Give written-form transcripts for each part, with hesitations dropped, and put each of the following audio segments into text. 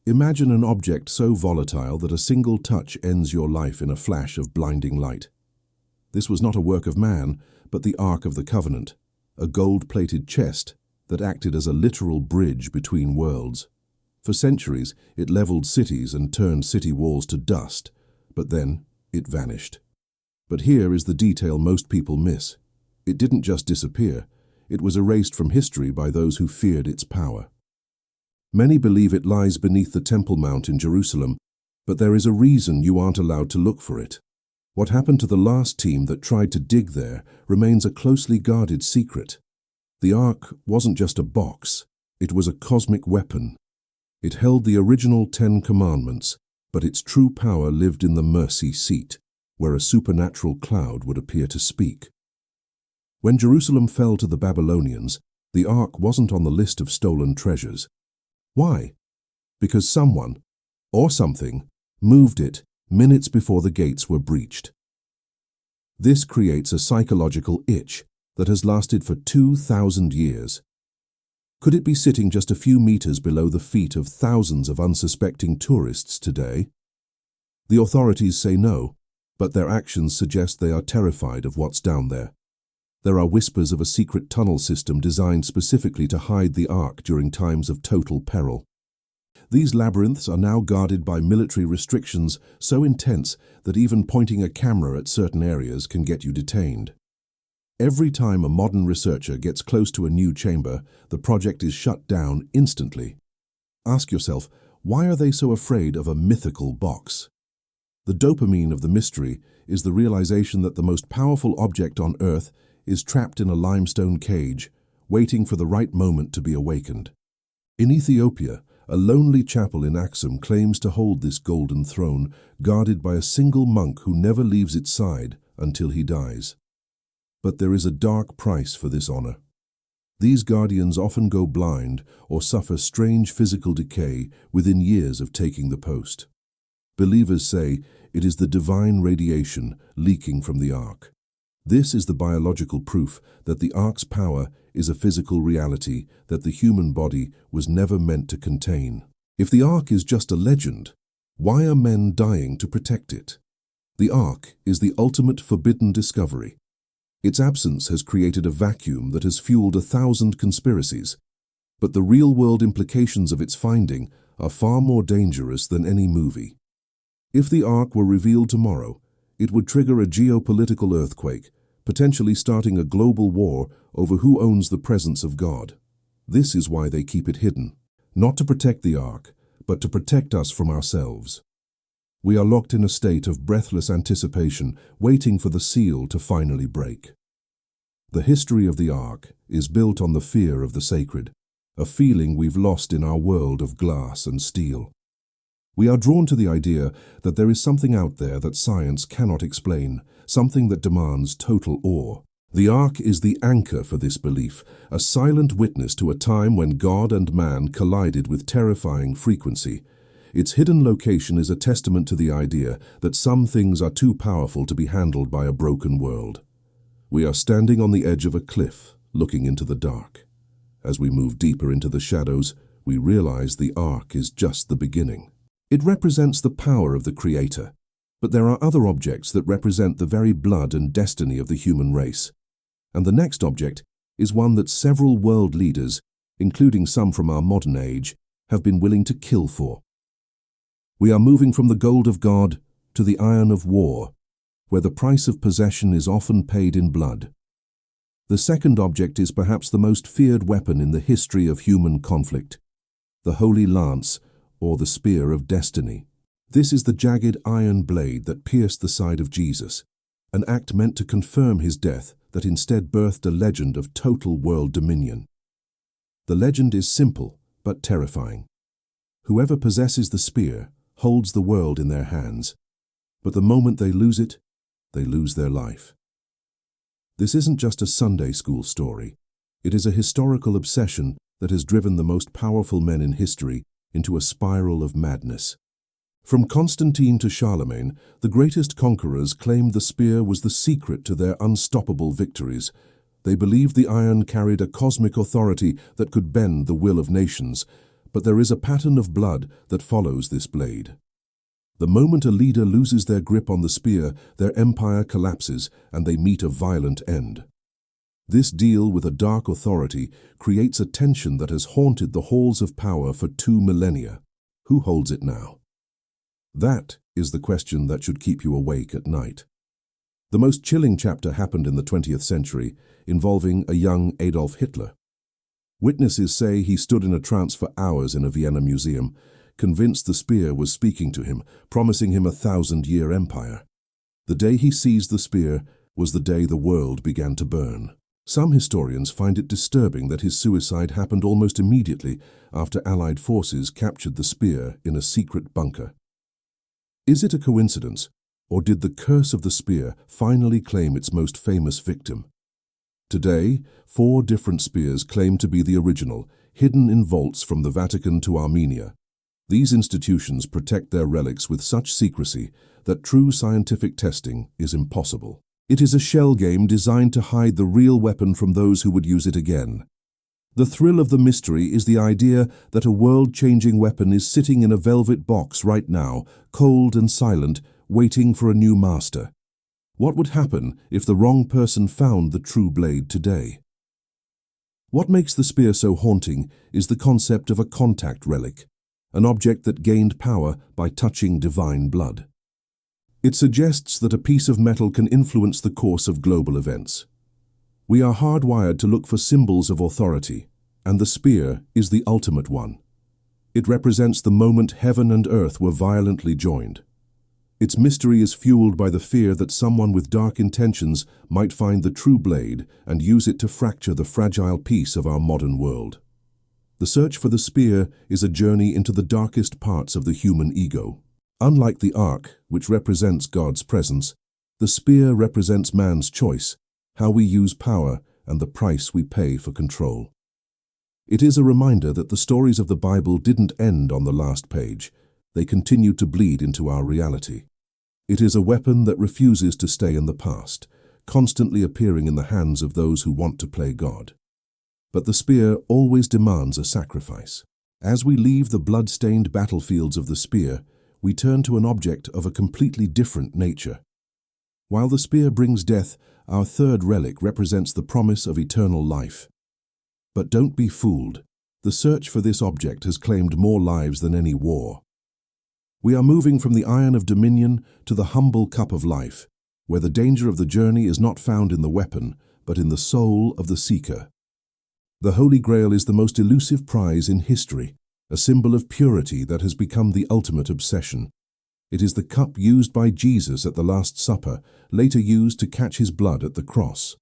Imagine an object so volatile that a single touch ends your life in a flash of blinding light. This was not a work of man, but the Ark of the Covenant, a gold-plated chest that acted as a literal bridge between worlds. For centuries, it leveled cities and turned city walls to dust, but then it vanished. But here is the detail most people miss. It didn't just disappear, it was erased from history by those who feared its power. Many believe it lies beneath the Temple Mount in Jerusalem, but there is a reason you aren't allowed to look for it. What happened to the last team that tried to dig there remains a closely guarded secret. The Ark wasn't just a box, it was a cosmic weapon. It held the original 10 Commandments, but its true power lived in the mercy seat, where a supernatural cloud would appear to speak. When Jerusalem fell to the Babylonians, the Ark wasn't on the list of stolen treasures. Why? Because someone, or something, moved it minutes before the gates were breached. This creates a psychological itch that has lasted for 2,000 years. Could it be sitting just a few meters below the feet of thousands of unsuspecting tourists today? The authorities say no, but their actions suggest they are terrified of what's down there. There are whispers of a secret tunnel system designed specifically to hide the Ark during times of total peril. These labyrinths are now guarded by military restrictions so intense that even pointing a camera at certain areas can get you detained. Every time a modern researcher gets close to a new chamber, the project is shut down instantly. Ask yourself, why are they so afraid of a mythical box? The dopamine of the mystery is the realization that the most powerful object on Earth is trapped in a limestone cage, waiting for the right moment to be awakened. In Ethiopia, a lonely chapel in Aksum claims to hold this golden throne, guarded by a single monk who never leaves its side until he dies. But there is a dark price for this honor. These guardians often go blind or suffer strange physical decay within years of taking the post. Believers say it is the divine radiation leaking from the Ark. This is the biological proof that the Ark's power is a physical reality that the human body was never meant to contain. If the Ark is just a legend, why are men dying to protect it? The Ark is the ultimate forbidden discovery. Its absence has created a vacuum that has fueled 1,000 conspiracies, but the real-world implications of its finding are far more dangerous than any movie. If the Ark were revealed tomorrow, it would trigger a geopolitical earthquake, potentially starting a global war over who owns the presence of God. This is why they keep it hidden, not to protect the Ark, but to protect us from ourselves. We are locked in a state of breathless anticipation, waiting for the seal to finally break. The history of the Ark is built on the fear of the sacred, a feeling we've lost in our world of glass and steel. We are drawn to the idea that there is something out there that science cannot explain, something that demands total awe. The Ark is the anchor for this belief, a silent witness to a time when God and man collided with terrifying frequency. Its hidden location is a testament to the idea that some things are too powerful to be handled by a broken world. We are standing on the edge of a cliff, looking into the dark. As we move deeper into the shadows, we realize the Ark is just the beginning. It represents the power of the Creator, but there are other objects that represent the very blood and destiny of the human race. And the next object is one that several world leaders, including some from our modern age, have been willing to kill for. We are moving from the gold of God to the iron of war, where the price of possession is often paid in blood. The second object is perhaps the most feared weapon in the history of human conflict, the Holy Lance, or the Spear of Destiny. This is the jagged iron blade that pierced the side of Jesus, an act meant to confirm his death that instead birthed a legend of total world dominion. The legend is simple but terrifying. Whoever possesses the spear holds the world in their hands, but the moment they lose it, they lose their life. This isn't just a Sunday school story. It is a historical obsession that has driven the most powerful men in history into a spiral of madness. From Constantine to Charlemagne, the greatest conquerors claimed the spear was the secret to their unstoppable victories. They believed the iron carried a cosmic authority that could bend the will of nations. But there is a pattern of blood that follows this blade. The moment a leader loses their grip on the spear, their empire collapses and they meet a violent end. This deal with a dark authority creates a tension that has haunted the halls of power for 2 millennia. Who holds it now? That is the question that should keep you awake at night. The most chilling chapter happened in the 20th century, involving a young Adolf Hitler. Witnesses say he stood in a trance for hours in a Vienna museum, convinced the spear was speaking to him, promising him a 1,000-year empire. The day he seized the spear was the day the world began to burn. Some historians find it disturbing that his suicide happened almost immediately after Allied forces captured the spear in a secret bunker. Is it a coincidence, or did the curse of the spear finally claim its most famous victim? Today, 4 different spears claim to be the original, hidden in vaults from the Vatican to Armenia. These institutions protect their relics with such secrecy that true scientific testing is impossible. It is a shell game designed to hide the real weapon from those who would use it again. The thrill of the mystery is the idea that a world-changing weapon is sitting in a velvet box right now, cold and silent, waiting for a new master. What would happen if the wrong person found the true blade today? What makes the spear so haunting is the concept of a contact relic, an object that gained power by touching divine blood. It suggests that a piece of metal can influence the course of global events. We are hardwired to look for symbols of authority, and the spear is the ultimate one. It represents the moment heaven and earth were violently joined. Its mystery is fueled by the fear that someone with dark intentions might find the true blade and use it to fracture the fragile peace of our modern world. The search for the spear is a journey into the darkest parts of the human ego. Unlike the Ark, which represents God's presence, the spear represents man's choice, how we use power, and the price we pay for control. It is a reminder that the stories of the Bible didn't end on the last page. They continue to bleed into our reality. It is a weapon that refuses to stay in the past, constantly appearing in the hands of those who want to play God. But the spear always demands a sacrifice. As we leave the blood-stained battlefields of the spear, we turn to an object of a completely different nature. While the spear brings death, our third relic represents the promise of eternal life. But don't be fooled. The search for this object has claimed more lives than any war. We are moving from the iron of dominion to the humble cup of life, where the danger of the journey is not found in the weapon, but in the soul of the seeker. The Holy Grail is the most elusive prize in history, a symbol of purity that has become the ultimate obsession. It is the cup used by Jesus at the Last Supper, later used to catch his blood at the cross.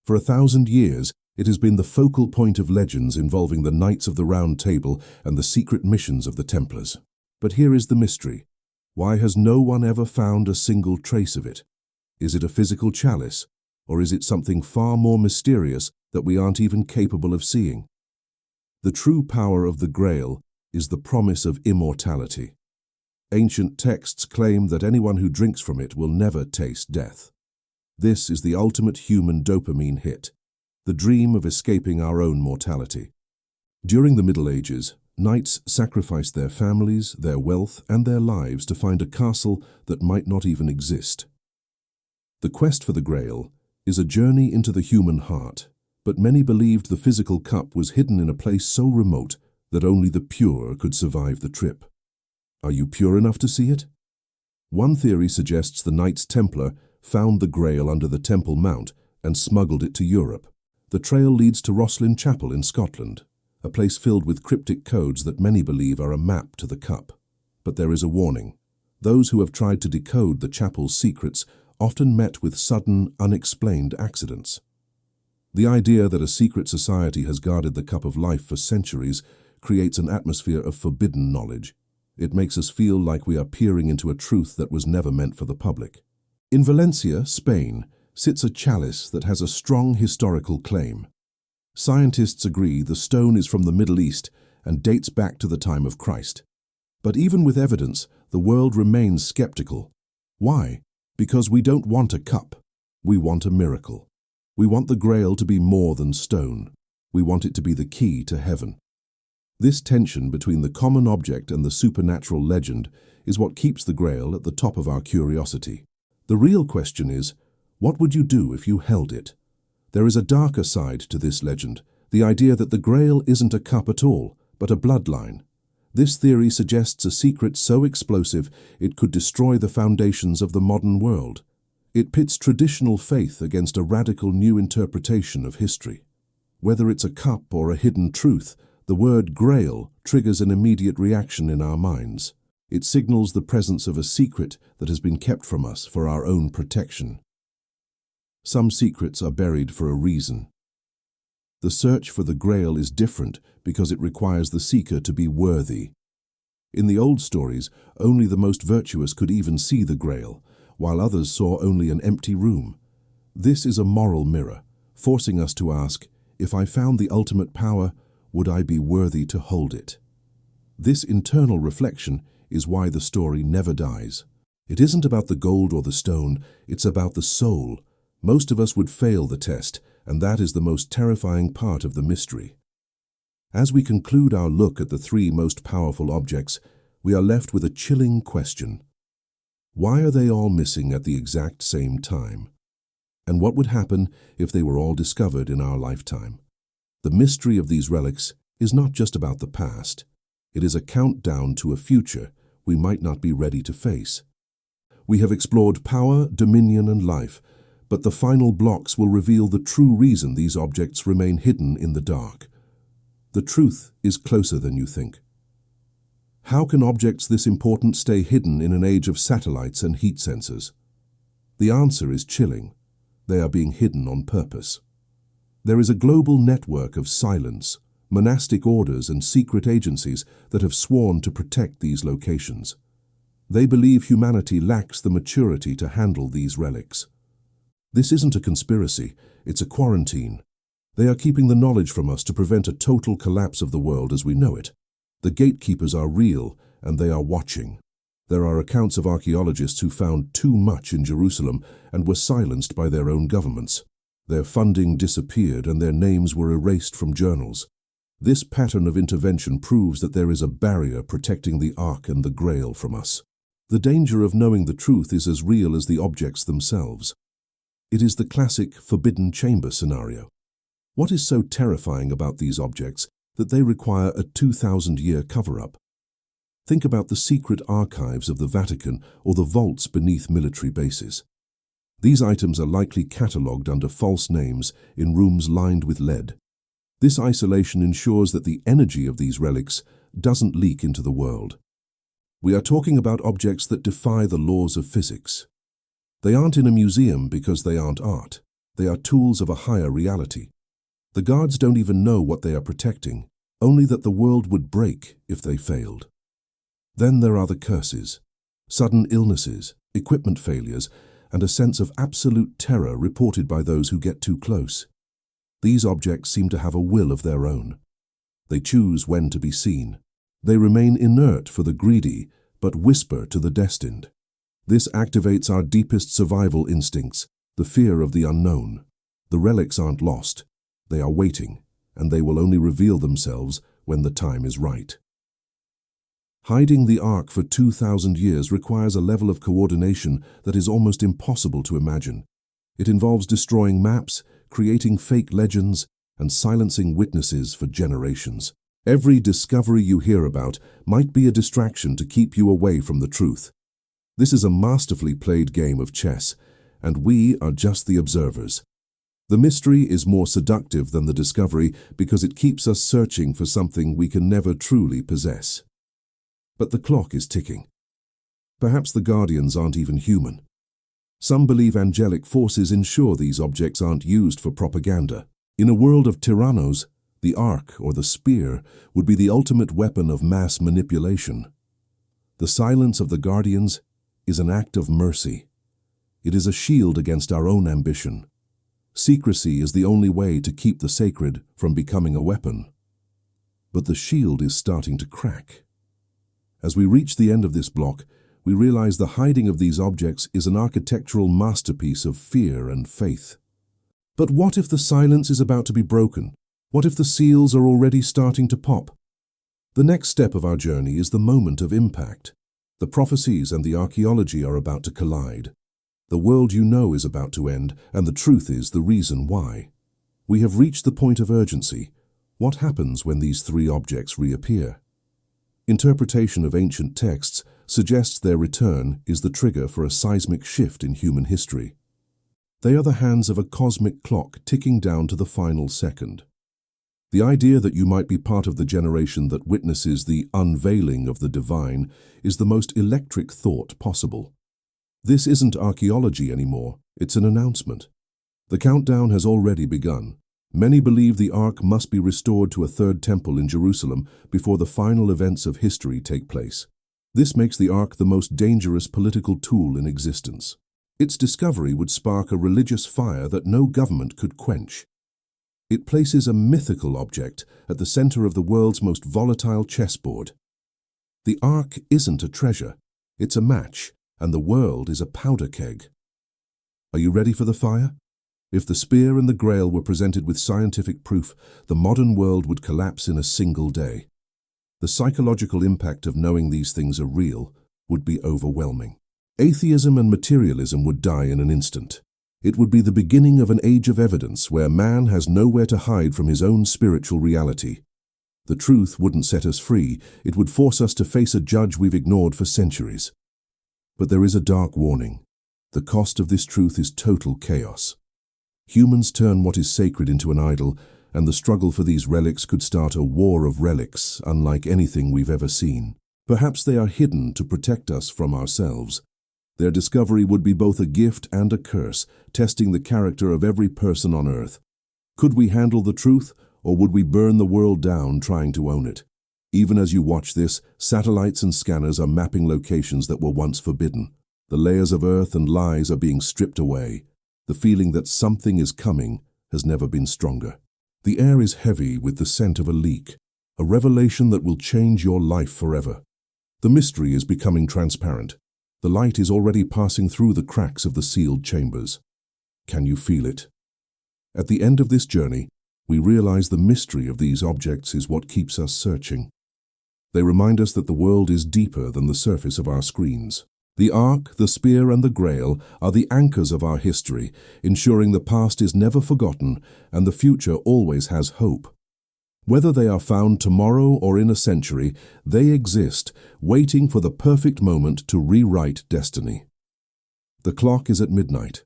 For 1,000 years, it has been the focal point of legends involving the Knights of the Round Table and the secret missions of the Templars. But here is the mystery. Why has no one ever found a single trace of it? Is it a physical chalice, or is it something far more mysterious that we aren't even capable of seeing? The true power of the Grail is the promise of immortality. Ancient texts claim that anyone who drinks from it will never taste death. This is the ultimate human dopamine hit, the dream of escaping our own mortality. During the Middle Ages, knights sacrificed their families, their wealth, and their lives to find a castle that might not even exist. The quest for the Grail is a journey into the human heart, but many believed the physical cup was hidden in a place so remote that only the pure could survive the trip. Are you pure enough to see it? One theory suggests the Knights Templar found the Grail under the Temple Mount and smuggled it to Europe. The trail leads to Rosslyn Chapel in Scotland, a place filled with cryptic codes that many believe are a map to the cup. But there is a warning. Those who have tried to decode the chapel's secrets often met with sudden, unexplained accidents. The idea that a secret society has guarded the cup of life for centuries creates an atmosphere of forbidden knowledge. It makes us feel like we are peering into a truth that was never meant for the public. In Valencia, Spain, sits a chalice that has a strong historical claim. Scientists agree the stone is from the Middle East and dates back to the time of Christ. But even with evidence, the world remains skeptical. Why? Because we don't want a cup. We want a miracle. We want the Grail to be more than stone. We want it to be the key to heaven. This tension between the common object and the supernatural legend is what keeps the Grail at the top of our curiosity. The real question is, what would you do if you held it? There is a darker side to this legend, the idea that the Grail isn't a cup at all, but a bloodline. This theory suggests a secret so explosive it could destroy the foundations of the modern world. It pits traditional faith against a radical new interpretation of history. Whether it's a cup or a hidden truth, the word Grail triggers an immediate reaction in our minds. It signals the presence of a secret that has been kept from us for our own protection. Some secrets are buried for a reason. The search for the Grail is different because it requires the seeker to be worthy. In the old stories, only the most virtuous could even see the Grail, while others saw only an empty room. This is a moral mirror, forcing us to ask, if I found the ultimate power, would I be worthy to hold it? This internal reflection is why the story never dies. It isn't about the gold or the stone, it's about the soul. Most of us would fail the test, and that is the most terrifying part of the mystery. As we conclude our look at the three most powerful objects, we are left with a chilling question. Why are they all missing at the exact same time? And what would happen if they were all discovered in our lifetime? The mystery of these relics is not just about the past. It is a countdown to a future we might not be ready to face. We have explored power, dominion, and life, but the final blocks will reveal the true reason these objects remain hidden in the dark. The truth is closer than you think. How can objects this important stay hidden in an age of satellites and heat sensors? The answer is chilling. They are being hidden on purpose. There is a global network of silence, monastic orders, and secret agencies that have sworn to protect these locations. They believe humanity lacks the maturity to handle these relics. This isn't a conspiracy, it's a quarantine. They are keeping the knowledge from us to prevent a total collapse of the world as we know it. The gatekeepers are real, and they are watching. There are accounts of archaeologists who found too much in Jerusalem and were silenced by their own governments. Their funding disappeared and their names were erased from journals. This pattern of intervention proves that there is a barrier protecting the Ark and the Grail from us. The danger of knowing the truth is as real as the objects themselves. It is the classic forbidden chamber scenario. What is so terrifying about these objects that they require a 2,000-year cover-up? Think about the secret archives of the Vatican or the vaults beneath military bases. These items are likely catalogued under false names in rooms lined with lead. This isolation ensures that the energy of these relics doesn't leak into the world. We are talking about objects that defy the laws of physics. They aren't in a museum because they aren't art. They are tools of a higher reality. The guards don't even know what they are protecting, only that the world would break if they failed. Then there are the curses, sudden illnesses, equipment failures, and a sense of absolute terror reported by those who get too close. These objects seem to have a will of their own. They choose when to be seen. They remain inert for the greedy, but whisper to the destined. This activates our deepest survival instincts, the fear of the unknown. The relics aren't lost. They are waiting, and they will only reveal themselves when the time is right. Hiding the Ark for 2,000 years requires a level of coordination that is almost impossible to imagine. It involves destroying maps, creating fake legends, and silencing witnesses for generations. Every discovery you hear about might be a distraction to keep you away from the truth. This is a masterfully played game of chess, and we are just the observers. The mystery is more seductive than the discovery because it keeps us searching for something we can never truly possess. But the clock is ticking. Perhaps the Guardians aren't even human. Some believe angelic forces ensure these objects aren't used for propaganda. In a world of tyrannos, the Ark or the spear would be the ultimate weapon of mass manipulation. The silence of the Guardians is an act of mercy. It is a shield against our own ambition. Secrecy is the only way to keep the sacred from becoming a weapon. But the shield is starting to crack. As we reach the end of this block, we realize the hiding of these objects is an architectural masterpiece of fear and faith. But what if the silence is about to be broken? What if the seals are already starting to pop? The next step of our journey is the moment of impact. The prophecies and the archaeology are about to collide. The world you know is about to end, and the truth is the reason why. We have reached the point of urgency. What happens when these three objects reappear? Interpretation of ancient texts suggests their return is the trigger for a seismic shift in human history. They are the hands of a cosmic clock ticking down to the final second. The idea that you might be part of the generation that witnesses the unveiling of the divine is the most electric thought possible. This isn't archaeology anymore, it's an announcement. The countdown has already begun. Many believe the Ark must be restored to a third temple in Jerusalem before the final events of history take place. This makes the Ark the most dangerous political tool in existence. Its discovery would spark a religious fire that no government could quench. It places a mythical object at the center of the world's most volatile chessboard. The Ark isn't a treasure, it's a match, and the world is a powder keg. Are you ready for the fire? If the spear and the Grail were presented with scientific proof, the modern world would collapse in a single day. The psychological impact of knowing these things are real would be overwhelming. Atheism and materialism would die in an instant. It would be the beginning of an age of evidence where man has nowhere to hide from his own spiritual reality. The truth wouldn't set us free, it would force us to face a judge we've ignored for centuries. But there is a dark warning. The cost of this truth is total chaos. Humans turn what is sacred into an idol, and the struggle for these relics could start a war of relics unlike anything we've ever seen. Perhaps they are hidden to protect us from ourselves. Their discovery would be both a gift and a curse, testing the character of every person on Earth. Could we handle the truth, or would we burn the world down trying to own it? Even as you watch this, satellites and scanners are mapping locations that were once forbidden. The layers of earth and lies are being stripped away. The feeling that something is coming has never been stronger. The air is heavy with the scent of a leak, a revelation that will change your life forever. The mystery is becoming transparent. The light is already passing through the cracks of the sealed chambers. Can you feel it? At the end of this journey, we realize the mystery of these objects is what keeps us searching. They remind us that the world is deeper than the surface of our screens. The Ark, the Spear, and the Grail are the anchors of our history, ensuring the past is never forgotten and the future always has hope. Whether they are found tomorrow or in a century, they exist, waiting for the perfect moment to rewrite destiny. The clock is at midnight.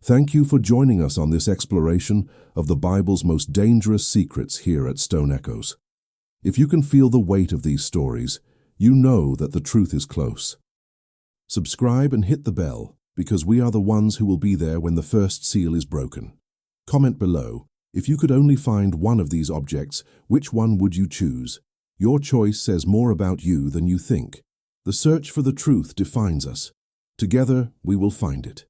Thank you for joining us on this exploration of the Bible's most dangerous secrets here at Stone Echoes. If you can feel the weight of these stories, you know that the truth is close. Subscribe and hit the bell, because we are the ones who will be there when the first seal is broken. Comment below. If you could only find one of these objects, which one would you choose? Your choice says more about you than you think. The search for the truth defines us. Together, we will find it.